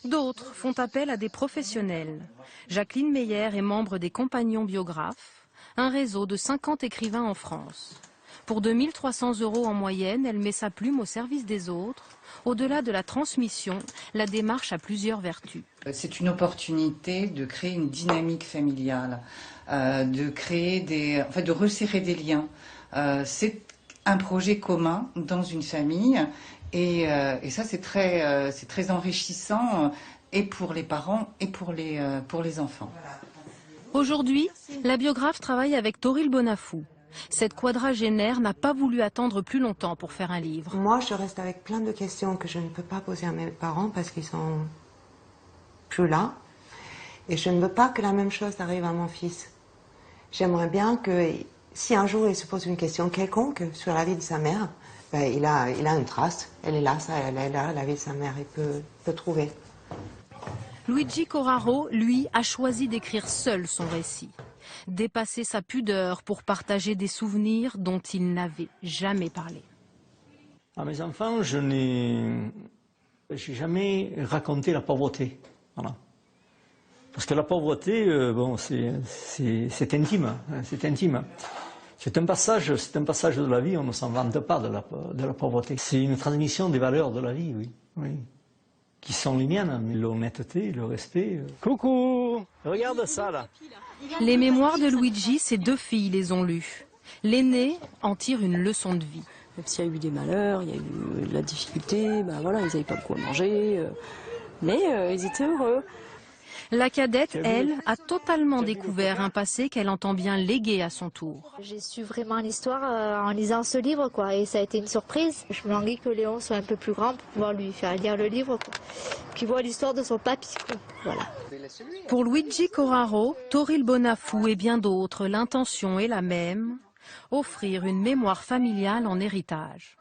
D'autres font appel à des professionnels. Jacqueline Meyer est membre des Compagnons Biographes, un réseau de 50 écrivains en France. Pour 2 300 € en moyenne, elle met sa plume au service des autres. Au-delà de la transmission, la démarche a plusieurs vertus. C'est une opportunité de créer une dynamique familiale, de resserrer des liens. C'est un projet commun dans une famille et ça c'est très enrichissant et pour les parents et pour les enfants. Aujourd'hui, la biographe travaille avec Toril Bonafou. Cette quadragénaire n'a pas voulu attendre plus longtemps pour faire un livre. Moi, je reste avec plein de questions que je ne peux pas poser à mes parents parce qu'ils sont plus là. Et je ne veux pas que la même chose arrive à mon fils. J'aimerais bien que, si un jour il se pose une question quelconque sur la vie de sa mère, ben, il a une trace. Elle est là, elle est là, la vie de sa mère, il peut trouver. Luigi Corraro, lui, a choisi d'écrire seul son récit. Dépasser sa pudeur pour partager des souvenirs dont il n'avait jamais parlé. À mes enfants, je n'ai jamais raconté la pauvreté. Voilà. Parce que la pauvreté, bon, c'est intime. C'est intime. C'est un passage de la vie, on ne s'en vante pas de la pauvreté. C'est une transmission des valeurs de la vie, oui. Oui. Qui sont les miennes, l'honnêteté, le respect. Coucou, regarde ça là. Les mémoires de Luigi, ses 2 filles les ont lues. L'aînée en tire une leçon de vie. Même s'il y a eu des malheurs, il y a eu de la difficulté, ben voilà, ils n'avaient pas de quoi manger, mais ils étaient heureux. La cadette, elle, a totalement découvert un passé qu'elle entend bien léguer à son tour. J'ai su vraiment l'histoire en lisant ce livre, quoi, et ça a été une surprise. Je me languis que Léon soit un peu plus grand pour pouvoir lui faire lire le livre, quoi. Qu'il voit l'histoire de son papy, quoi. Voilà. Pour Luigi Corraro, Toril Bonafou et bien d'autres, l'intention est la même, offrir une mémoire familiale en héritage.